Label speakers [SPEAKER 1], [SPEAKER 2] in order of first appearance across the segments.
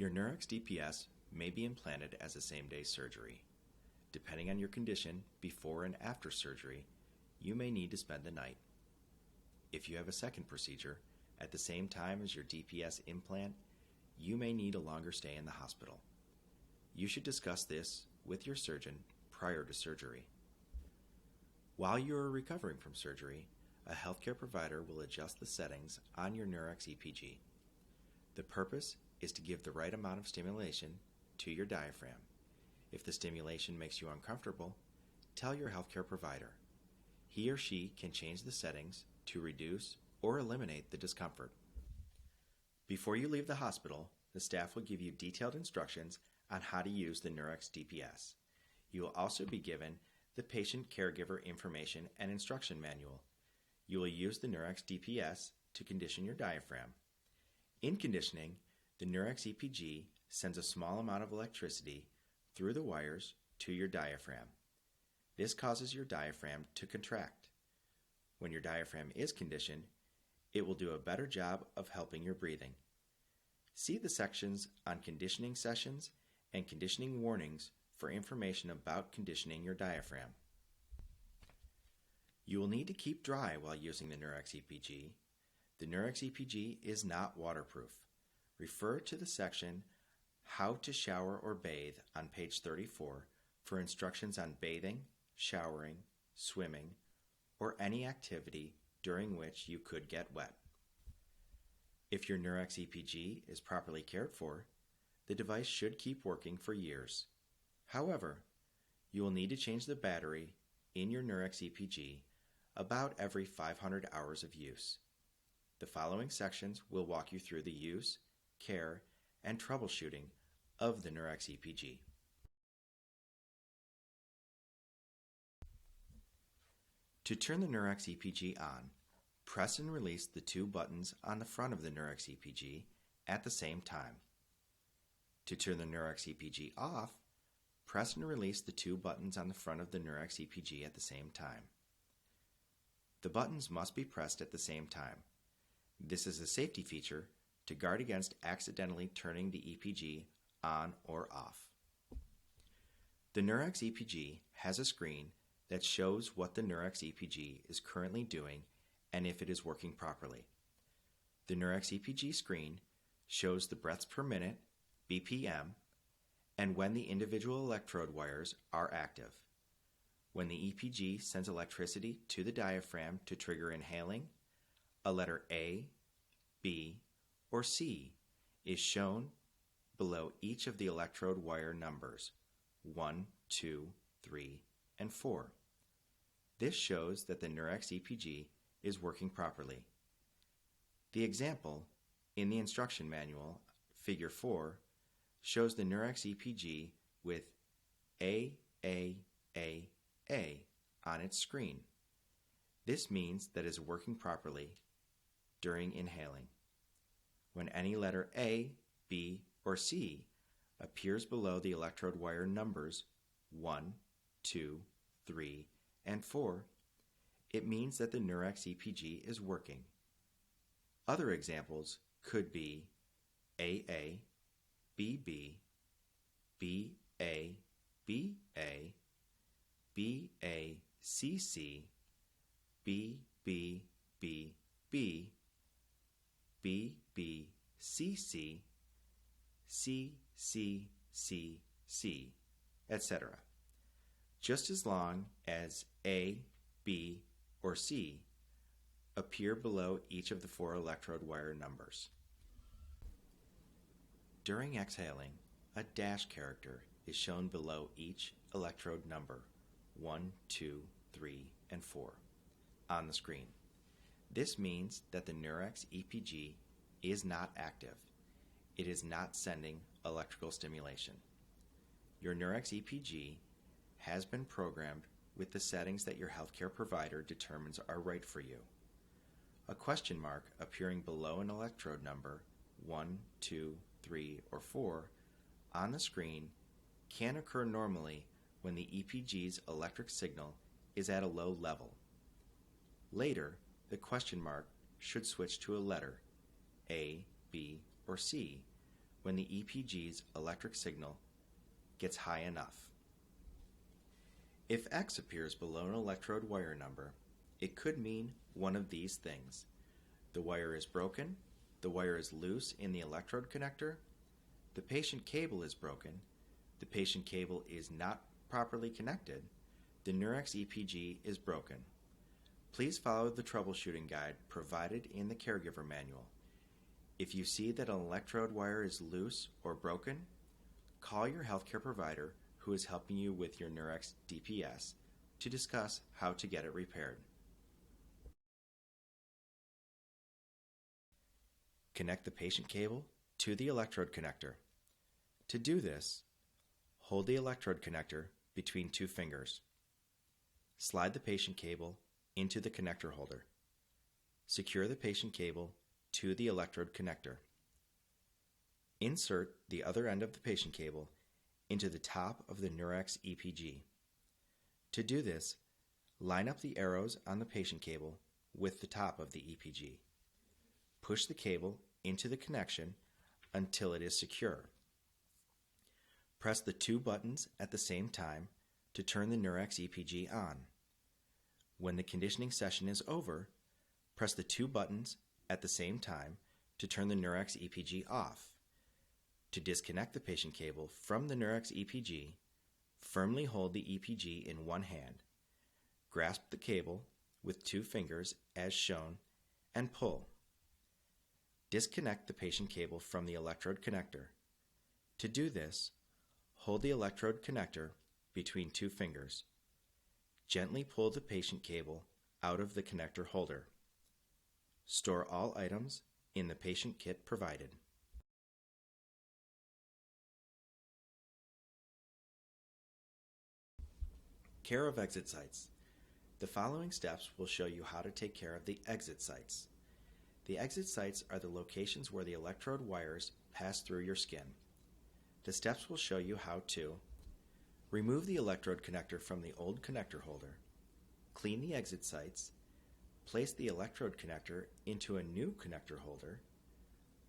[SPEAKER 1] Your Neurex DPS may be implanted as a same-day surgery. Depending on your condition before and after surgery, you may need to spend the night. If you have a second procedure at the same time as your DPS implant, you may need a longer stay in the hospital. You should discuss this with your surgeon prior to surgery. While you are recovering from surgery, a healthcare provider will adjust the settings on your Neurex EPG. The purpose is to give the right amount of stimulation to your diaphragm. If the stimulation makes you uncomfortable, tell your healthcare provider. He or she can change the settings to reduce or eliminate the discomfort. Before you leave the hospital, the staff will give you detailed instructions on how to use the Neurex DPS. You will also be given the patient caregiver information and instruction manual. You will use the Neurex DPS to condition your diaphragm. In conditioning, the Neurex EPG sends a small amount of electricity through the wires to your diaphragm. This causes your diaphragm to contract. When your diaphragm is conditioned, it will do a better job of helping your breathing. See the sections on conditioning sessions and conditioning warnings for information about conditioning your diaphragm. You will need to keep dry while using the Neurex EPG. The Neurex EPG is not waterproof. Refer to the section How to Shower or Bathe on page 34 for instructions on bathing, showering, swimming, or any activity during which you could get wet. If your Neurex EPG is properly cared for, the device should keep working for years. However, you will need to change the battery in your Neurex EPG about every 500 hours of use. The following sections will walk you through the use, care, and troubleshooting of the Neurex EPG. To turn the Neurex EPG on, press and release the two buttons on the front of the Neurex EPG at the same time. To turn the Neurex EPG off, press and release the two buttons on the front of the Neurex EPG at the same time. The buttons must be pressed at the same time. This is a safety feature to guard against accidentally turning the EPG on or off. The Neurex EPG has a screen that shows what the Neurex EPG is currently doing and if it is working properly. The Neurex EPG screen shows the breaths per minute, BPM, and when the individual electrode wires are active. When the EPG sends electricity to the diaphragm to trigger inhaling, a letter A, B, or C is shown below each of the electrode wire numbers 1, 2, 3, and 4. This shows that the Neurex EPG is working properly. The example in the instruction manual, Figure 4, shows the Neurex EPG with A on its screen. This means that it is working properly during inhaling. When any letter A, B, or C appears below the electrode wire numbers 1, 2, 3, and 4, it means that the Neurex EPG is working. Other examples could be AA, BB, BA, BA, BACC, BBBB, BBCC, CCCC, etc. Just as long as A, B, or C appear below each of the 4 electrode wire numbers. During exhaling, a dash character is shown below each electrode number 1, 2, 3, and 4 on the screen. This means that the Neurex EPG is not active. It is not sending electrical stimulation. Your Neurex EPG has been programmed with the settings that your healthcare provider determines are right for you. A question mark appearing below an electrode number 1, 2, 3, or 4 on the screen can occur normally when the EPG's electric signal is at a low level. Later, the question mark should switch to a letter, A, B, or C, when the EPG's electric signal gets high enough. If X appears below an electrode wire number, it could mean one of these things. The wire is broken, the wire is loose in the electrode connector, the patient cable is broken, the patient cable is not properly connected, the Nurex EPG is broken. Please follow the troubleshooting guide provided in the caregiver manual. If you see that an electrode wire is loose or broken, call your healthcare provider who is helping you with your Nurex DPS to discuss how to get it repaired. Connect the patient cable to the electrode connector. To do this, hold the electrode connector between two fingers. Slide the patient cable into the connector holder. Secure the patient cable to the electrode connector. Insert the other end of the patient cable into the top of the Nurex EPG. To do this, line up the arrows on the patient cable with the top of the EPG. Push the cable into the connection until it is secure. Press the two buttons at the same time to turn the Nurex EPG on. When the conditioning session is over, press the two buttons at the same time to turn the Nurex EPG off. To disconnect the patient cable from the Nurex EPG, firmly hold the EPG in one hand. Grasp the cable with two fingers as shown and pull. Disconnect the patient cable from the electrode connector. To do this, hold the electrode connector between two fingers. Gently pull the patient cable out of the connector holder. Store all items in the patient kit provided. Care of exit sites. The following steps will show you how to take care of the exit sites. The exit sites are the locations where the electrode wires pass through your skin. The steps will show you how to remove the electrode connector from the old connector holder, clean the exit sites, place the electrode connector into a new connector holder,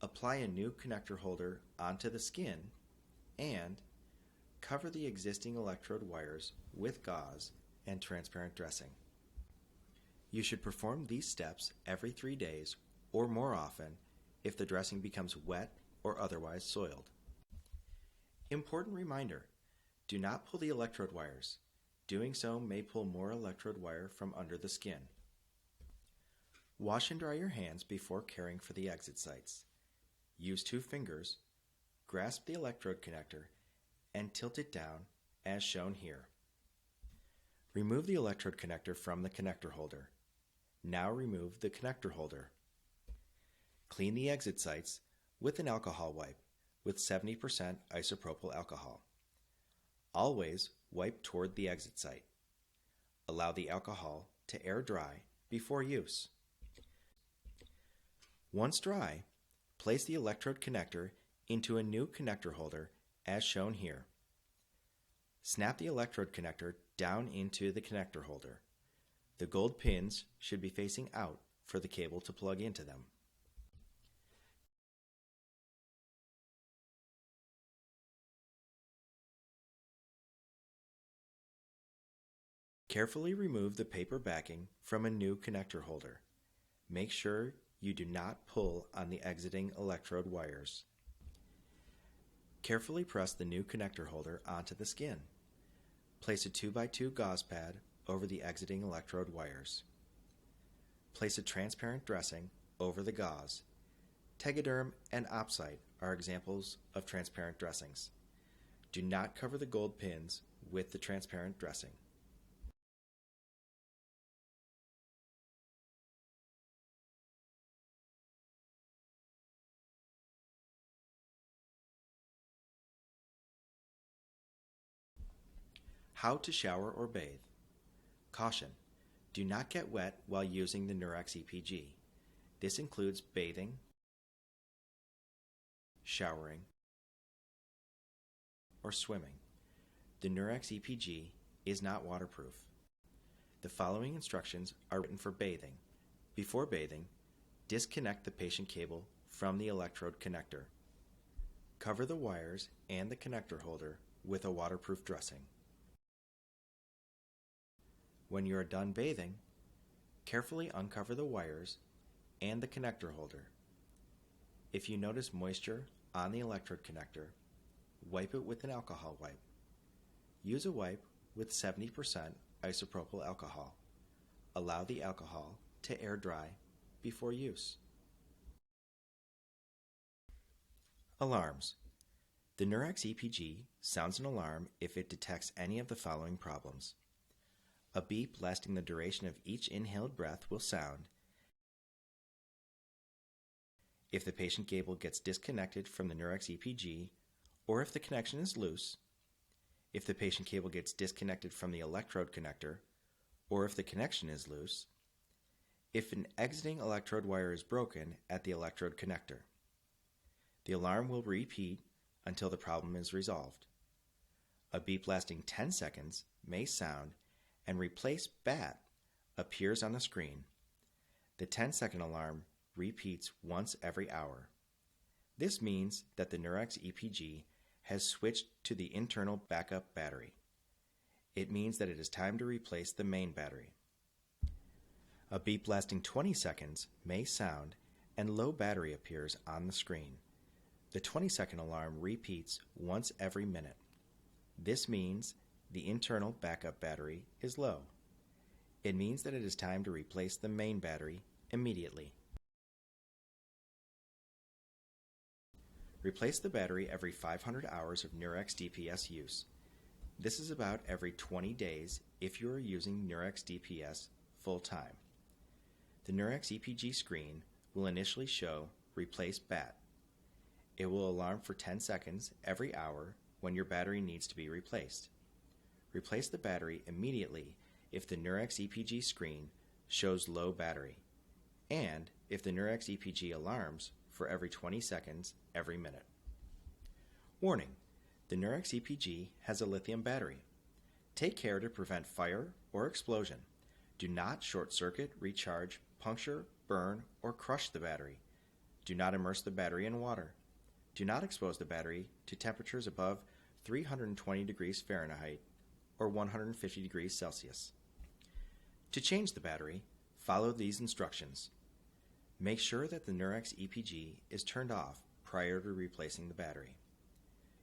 [SPEAKER 1] apply a new connector holder onto the skin, and cover the existing electrode wires with gauze and transparent dressing. You should perform these steps every 3 days or more often if the dressing becomes wet or otherwise soiled. Important reminder, do not pull the electrode wires. Doing so may pull more electrode wire from under the skin. Wash and dry your hands before caring for the exit sites. Use two fingers, grasp the electrode connector, and tilt it down as shown here. Remove the electrode connector from the connector holder. Now remove the connector holder. Clean the exit sites with an alcohol wipe with 70% isopropyl alcohol. Always wipe toward the exit site. Allow the alcohol to air dry before use. Once dry, place the electrode connector into a new connector holder as shown here. Snap the electrode connector down into the connector holder. The gold pins should be facing out for the cable to plug into them. Carefully remove the paper backing from a new connector holder. Make sure you do not pull on the exiting electrode wires. Carefully press the new connector holder onto the skin. Place a 2x2 gauze pad over the exiting electrode wires. Place a transparent dressing over the gauze. Tegaderm and Opsite are examples of transparent dressings. Do not cover the gold pins with the transparent dressing. How to shower or bathe. Caution: do not get wet while using the Nurex EPG. This includes bathing, showering, or swimming. The Nurex EPG is not waterproof. The following instructions are written for bathing. Before bathing, disconnect the patient cable from the electrode connector. Cover the wires and the connector holder with a waterproof dressing. When you are done bathing, carefully uncover the wires and the connector holder. If you notice moisture on the electrode connector, wipe it with an alcohol wipe. Use a wipe with 70% isopropyl alcohol. Allow the alcohol to air dry before use. Alarms. The Nurex EPG sounds an alarm if it detects any of the following problems. A beep lasting the duration of each inhaled breath will sound if the patient cable gets disconnected from the Nurex EPG or if the connection is loose, if the patient cable gets disconnected from the electrode connector or if the connection is loose, if an exiting electrode wire is broken at the electrode connector. The alarm will repeat until the problem is resolved. A beep lasting 10 seconds may sound and replace BAT appears on the screen. The 10-second alarm repeats once every hour. This means that the Nurex EPG has switched to the internal backup battery. It means that it is time to replace the main battery. A beep lasting 20 seconds may sound and low battery appears on the screen. The 20-second alarm repeats once every minute. This means the internal backup battery is low. It means that it is time to replace the main battery immediately. Replace the battery every 500 hours of Nurex DPS use. This is about every 20 days if you are using Nurex DPS full time. The Nurex EPG screen will initially show Replace BAT. It will alarm for 10 seconds every hour when your battery needs to be replaced. Replace the battery immediately if the Nurex EPG screen shows low battery, and if the Nurex EPG alarms for every 20 seconds every minute. Warning: the Nurex EPG has a lithium battery. Take care to prevent fire or explosion. Do not short circuit, recharge, puncture, burn, or crush the battery. Do not immerse the battery in water. Do not expose the battery to temperatures above 320 degrees Fahrenheit or 150 degrees Celsius. To change the battery, follow these instructions. Make sure that the Nurex EPG is turned off prior to replacing the battery.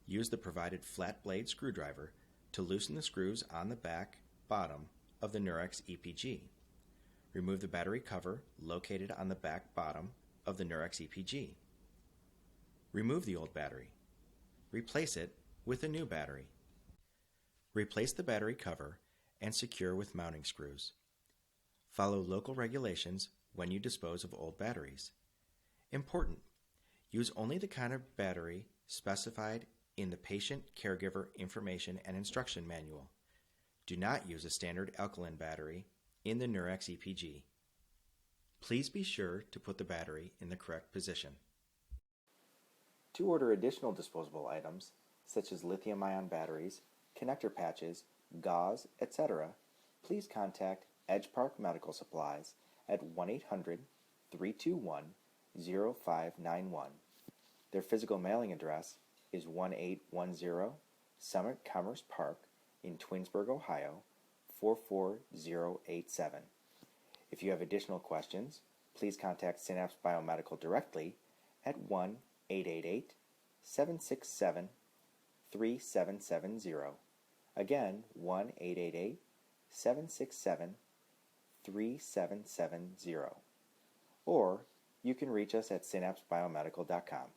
[SPEAKER 1] Use the provided flat blade screwdriver to loosen the screws on the back bottom of the Nurex EPG. Remove the battery cover located on the back bottom of the Nurex EPG. Remove the old battery. Replace it with a new battery. Replace the battery cover and secure with mounting screws. Follow local regulations when you dispose of old batteries. Important: use only the kind of battery specified in the Patient Caregiver Information and Instruction Manual. Do not use a standard alkaline battery in the Nurex EPG. Please be sure to put the battery in the correct position. To order additional disposable items, such as lithium-ion batteries, connector patches, gauze, etc., please contact Edge Park Medical Supplies at 1-800-321-0591. Their physical mailing address is 1810 Summit Commerce Park in Twinsburg, Ohio, 44087. If you have additional questions, please contact Synapse Biomedical directly at 1-888-767-3770. Again, 1-888-767-3770. Or you can reach us at synapsebiomedical.com.